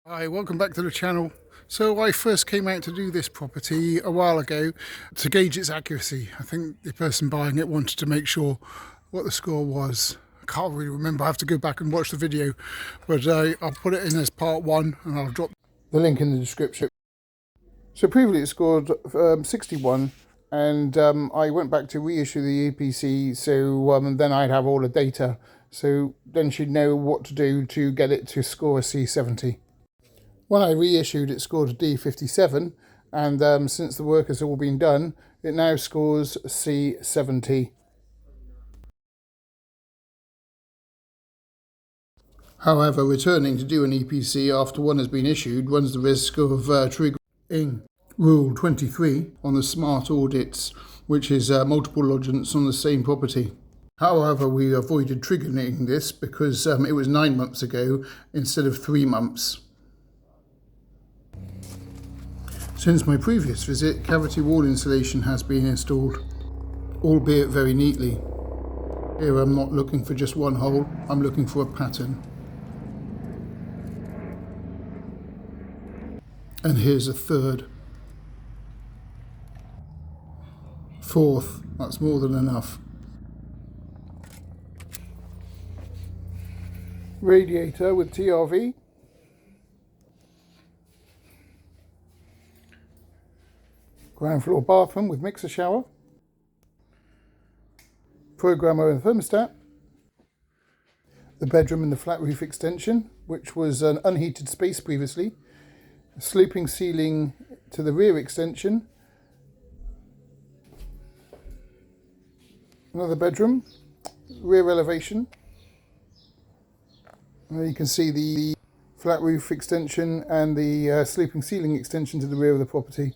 Hi, welcome back to the channel. So I first came out to do this property a while ago to gauge its accuracy. I think the person buying it wanted to make sure what the score was. I can't really remember, I have to go back and watch the video, but I'll put it in as part 1 and I'll drop the link in the description. So previously it scored 61 and I went back to reissue the EPC, so then I'd have all the data, so then she'd know what to do to get it to score a C70. When I reissued, it scored a D57, and since the work has all been done, it now scores C70. However, returning to do an EPC after one has been issued runs the risk of triggering Rule 23 on the Smart Audits, which is multiple lodgements on the same property. However, we avoided triggering this because it was 9 months ago instead of 3 months. Since my previous visit, cavity wall insulation has been installed, albeit very neatly. Here I'm not looking for just one hole, I'm looking for a pattern. And here's a third. Fourth, that's more than enough. Radiator with TRV. Ground floor bathroom with mixer shower. Programmer and thermostat. The bedroom and the flat roof extension, which was an unheated space previously. A sloping ceiling to the rear extension. Another bedroom, rear elevation. And you can see the flat roof extension and the sloping ceiling extension to the rear of the property.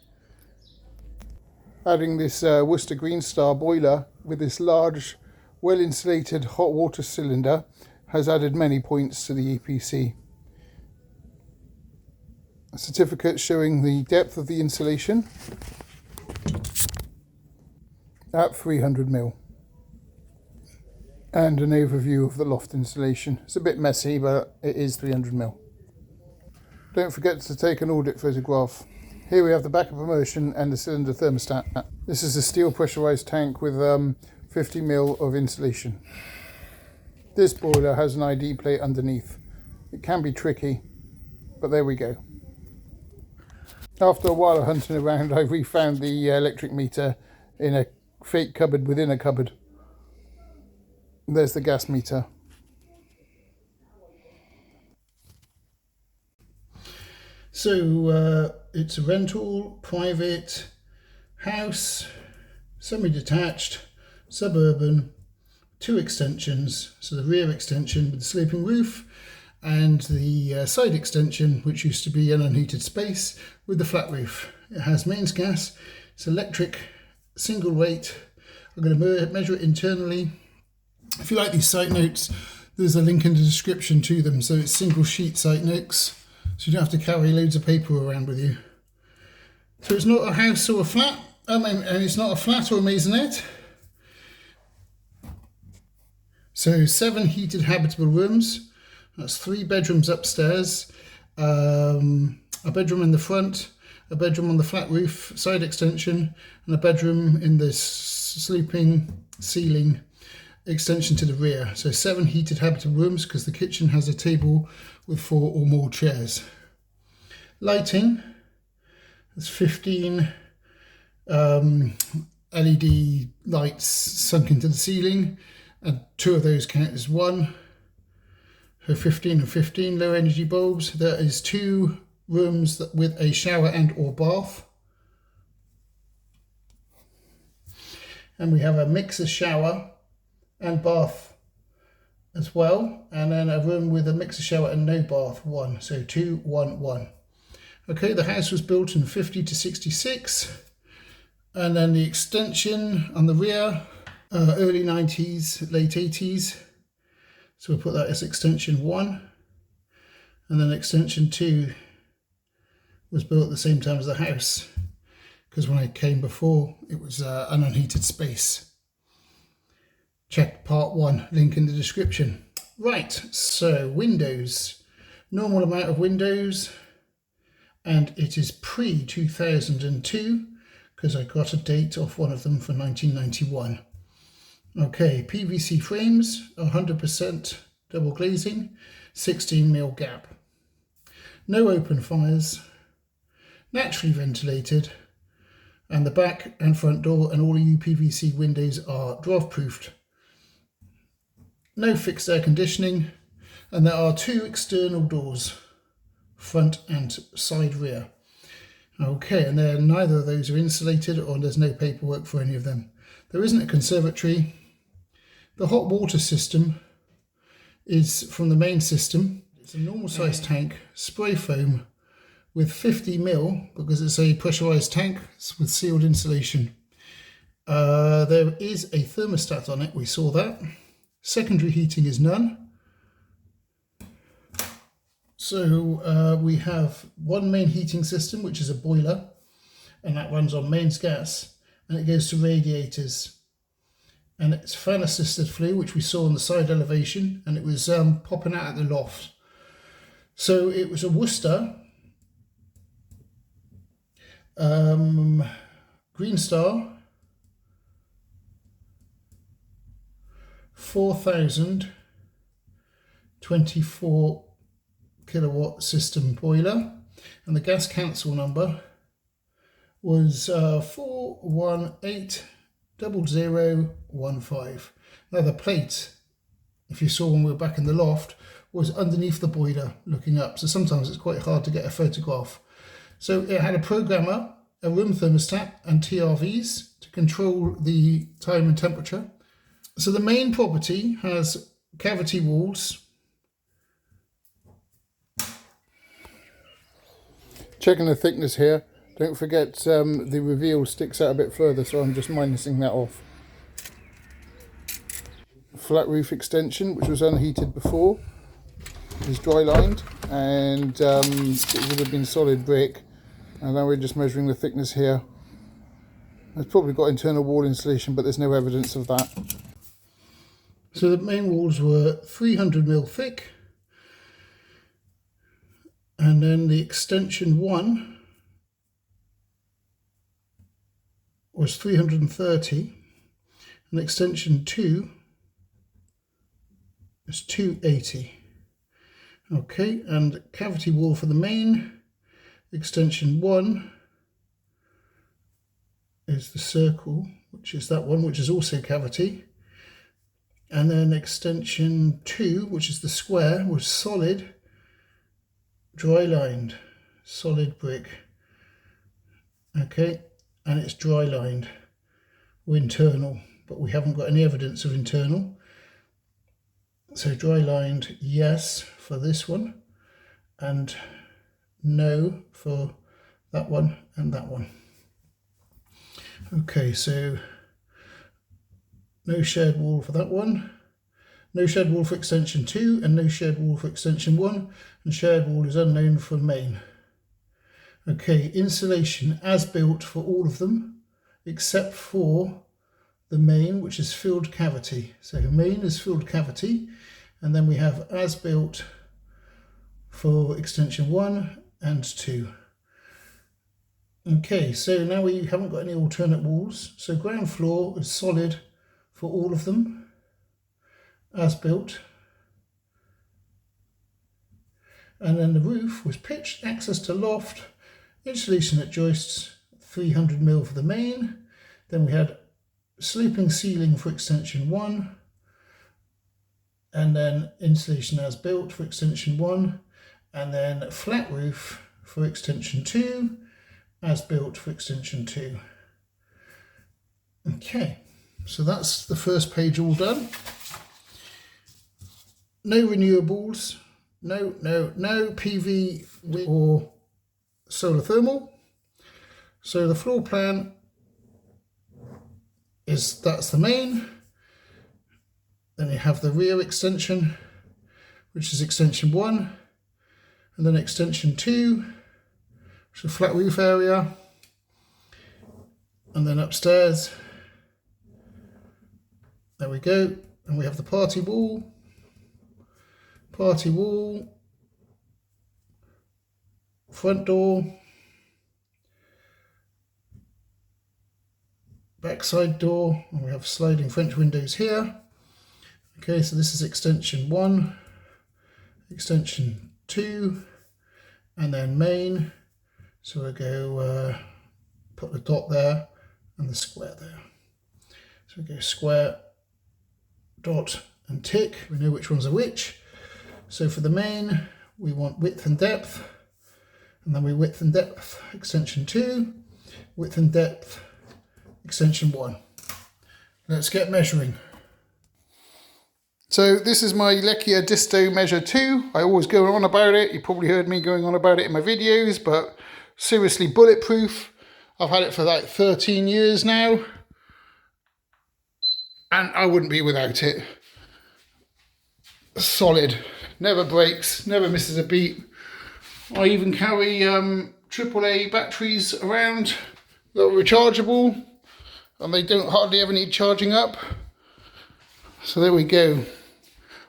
Adding this Worcester Green Star boiler with this large, well-insulated hot water cylinder has added many points to the EPC. A certificate showing the depth of the insulation at 300mm. And an overview of the loft insulation. It's a bit messy, but it is 300mm. Don't forget to take an audit photograph. Here we have the backup immersion and the cylinder thermostat. This is a steel pressurized tank with 50mm of insulation. This boiler has an ID plate underneath. It can be tricky, but there we go. After a while of hunting around, I refound the electric meter in a fake cupboard within a cupboard. There's the gas meter. So it's a rental, private house, semi-detached, suburban, 2 extensions. So the rear extension with the sloping roof and the side extension, which used to be an unheated space with the flat roof. It has mains gas, it's electric, single weight. I'm going to measure it internally. If you like these site notes, there's a link in the description to them. So it's single sheet site notes, so you don't have to carry loads of paper around with you. So it's not a house or a flat, and it's not a flat or a maisonette. So 7 heated habitable rooms. That's 3 bedrooms upstairs, a bedroom in the front, a bedroom on the flat roof side extension, and a bedroom in the sloping ceiling extension to the rear. So 7 heated habitable rooms because the kitchen has a table with 4 or more chairs. Lighting, there's 15 LED lights sunk into the ceiling, and 2 of those count as one. So 15 and 15 low energy bulbs. There is 2 rooms with a shower and or bath. And we have a mixer shower and bath as well, and then a room with a mixer shower and no bath, 1, so 2, 1, 1. Okay, the house was built in 50 to 66, and then the extension on the rear, early 90s, late 80s, so we'll put that as extension 1, and then extension 2 was built at the same time as the house, because when I came before it was an unheated space. Check part 1, link in the description. Right, so windows. Normal amount of windows, and it is pre-2002 because I got a date off one of them for 1991. Okay, PVC frames, 100% double glazing, 16mm gap. No open fires, naturally ventilated, and the back and front door and all UPVC windows are draft proofed. No fixed air conditioning, and there are 2 external doors, front and side rear. Okay, and neither of those are insulated, or there's no paperwork for any of them. There isn't a conservatory. The hot water system is from the main system. It's a normal sized tank, spray foam with 50mm, because it's a pressurized tank with sealed insulation. There is a thermostat on it, we saw that. Secondary heating is none. So we have one main heating system, which is a boiler, and that runs on mains gas, and it goes to radiators. And it's fan assisted flue, which we saw on the side elevation, and it was popping out at the loft. So it was a Worcester Green Star 4024 kilowatt system boiler, and the gas council number was 4180015. Now the plate, if you saw when we were back in the loft, was underneath the boiler looking up, so sometimes it's quite hard to get a photograph. So it had a programmer, a room thermostat and TRVs to control the time and temperature. So the main property has cavity walls. Checking the thickness here. Don't forget the reveal sticks out a bit further, so I'm just minusing that off. Flat roof extension, which was unheated before, is dry lined, and it would have been solid brick. And now we're just measuring the thickness here. It's probably got internal wall insulation, but there's no evidence of that. So the main walls were 300mm thick, and then the extension 1 was 330, and extension 2 is 280. Okay, and cavity wall for the main, extension 1 is the circle, which is that one, which is also cavity. And then extension 2, which is the square, was solid, dry lined, solid brick. Okay, and it's dry lined or internal, but we haven't got any evidence of internal. So dry lined, yes, for this one, and no for that one and that one. Okay, so no shared wall for that one, no shared wall for extension 2, and no shared wall for extension 1, and shared wall is unknown for main. Okay, insulation as built for all of them, except for the main, which is filled cavity. So the main is filled cavity, and then we have as built for extension 1 and 2. Okay, so now we haven't got any alternate walls. So ground floor is solid for all of them, as built. And then the roof was pitched, access to loft, insulation at joists, 300mm for the main. Then we had sloping ceiling for extension 1, and then insulation as built for extension 1, and then flat roof for extension 2, as built for extension 2. Okay, so that's the first page all done. No renewables, no PV or solar thermal. So the floor plan is, that's the main. Then you have the rear extension, which is extension 1, and then extension 2, which is a flat roof area, and then upstairs, there we go, and we have the party wall, front door, backside door, and we have sliding French windows here. Okay, so this is extension 1, extension 2, and then main. So we'll go put the dot there and the square there. So we go square, dot, and tick. We know which ones are which. So for the main, we want width and depth, and then we width and depth extension 2, width and depth extension 1. Let's get measuring. So this is my Lekia Disto Measure 2. I always go on about it. You probably heard me going on about it in my videos, but seriously bulletproof. I've had it for like 13 years now, and I wouldn't be without it. Solid, never breaks, never misses a beat. I even carry AAA batteries around that are rechargeable, and they don't hardly ever need charging up. So there we go.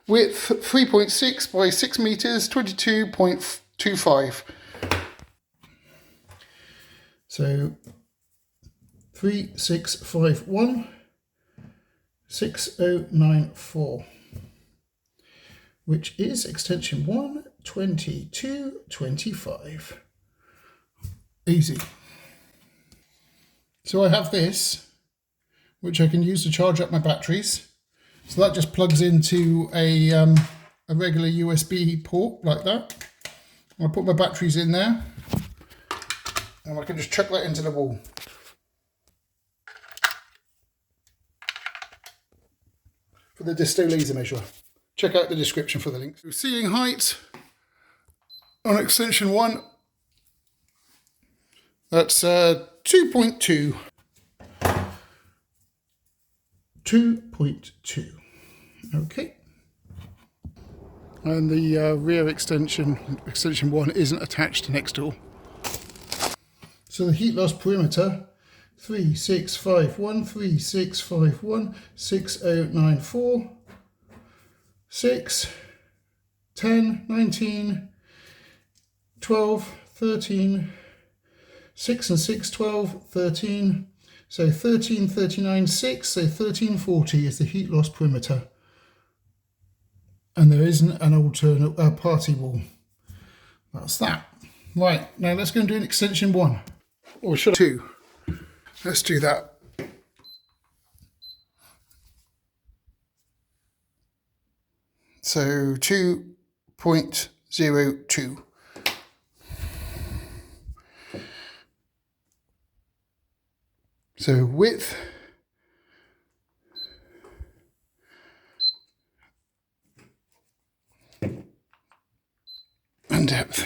Width 3.6 by 6 meters, 22.25. So 3651 6094, which is extension 1, 2225. Easy. So I have this, which I can use to charge up my batteries. So that just plugs into a regular USB port like that. I'll put my batteries in there, and I can just chuck that into the wall. For the Disto laser measurer. Check out the description for the links. Ceiling height on extension 1, that's 2.2. 2.2. Okay. And the rear extension 1, isn't attached to next door. So the heat loss perimeter, 3651, 3651, 6094, 6, 10, 19, 12, 13, 6 and 6, 12, 13, so 1339, 6, so 1340 is the heat loss perimeter. And there isn't an alternate party wall. That's that. Right, now let's go and do an extension 1. Or should I? 2. Let's do that. So 2.02. So width and depth.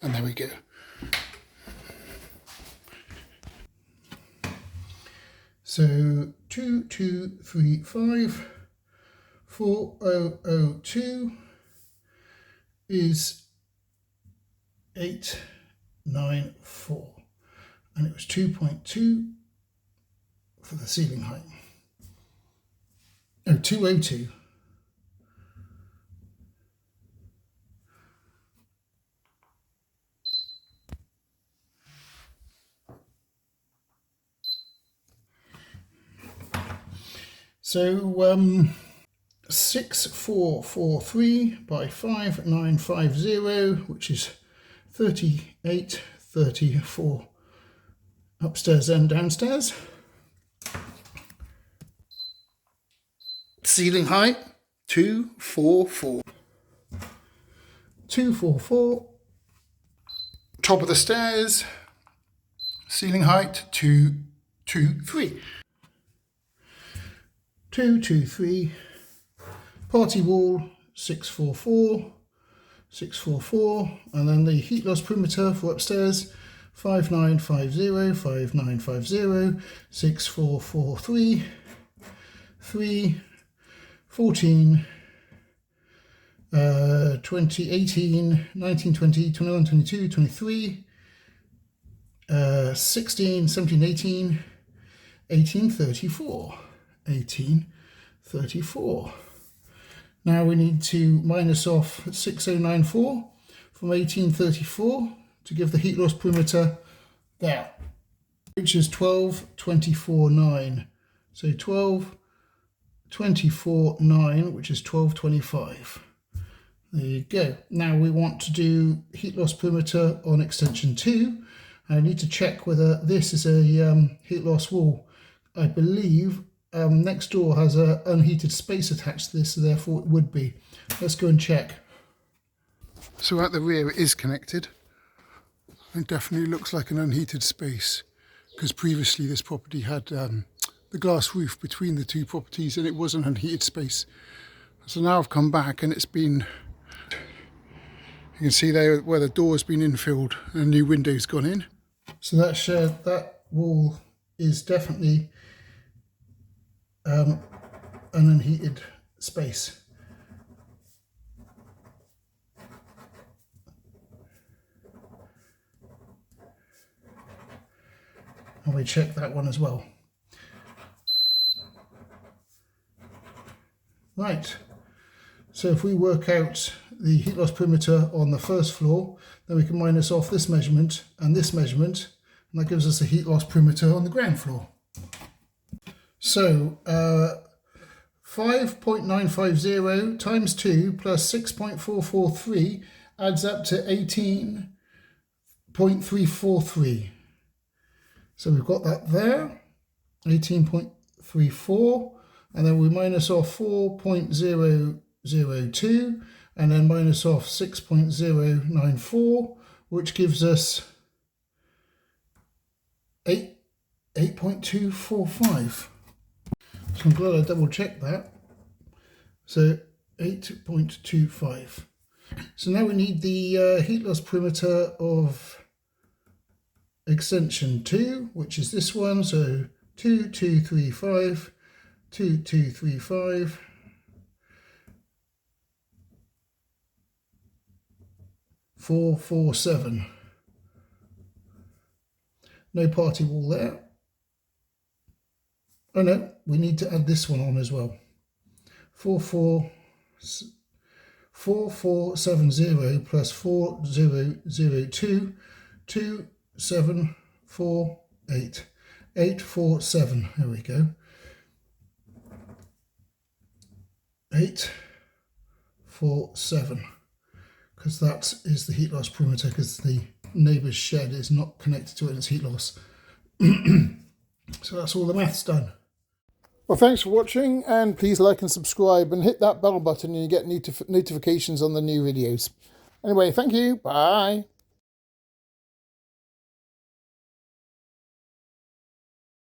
And there we go. So 2235 4002 is 894, and it was 2.2 for the ceiling height. Oh, 202. So 6443 by 5950, which is 3834 upstairs and downstairs. Ceiling height 244. 244. Top of the stairs. Ceiling height 223. 223. Party wall 644. 644. And then the heat loss perimeter for upstairs 5950, 5950, 6443, 3, 14, 20, 18, 19, 20, 21, 22, 23, 16, 17, 18, 1834, 1834. Now we need to minus off 6094 from 1834 to give the heat loss perimeter there, which is 1224.9. So 1224.9, which is 1225. There you go. Now we want to do heat loss perimeter on extension 2. I need to check whether this is a heat loss wall. I believe next door has an unheated space attached to this, so therefore it would be. Let's go and check. So at the rear it is connected. It definitely looks like an unheated space, because previously this property had the glass roof between the two properties and it was an unheated space. So now I've come back and it's been, you can see there where the door's been infilled and a new window's gone in. So that wall is definitely an unheated space. And we check that one as well. Right, so if we work out the heat loss perimeter on the first floor, then we can minus off this measurement, and that gives us a heat loss perimeter on the ground floor. So 5.950 times 2 plus 6.443 adds up to 18.343. So we've got that there, 18.34. And then we minus off 4.002 and then minus off 6.094, which gives us 8.245. So I'm glad I double checked that. So 8.25. So now we need the heat loss perimeter of extension 2, which is this one. So 2235. 2235, 447. No party wall there. Oh no, we need to add this one on as well. 4470 plus 4002, 2748, 847. There we go. 847, because that is the heat loss perimeter, because the neighbour's shed is not connected to it and it's heat loss. So that's all the maths done. Well, thanks for watching, and please like and subscribe and hit that bell button and you get notifications on the new videos. Anyway, thank you. Bye.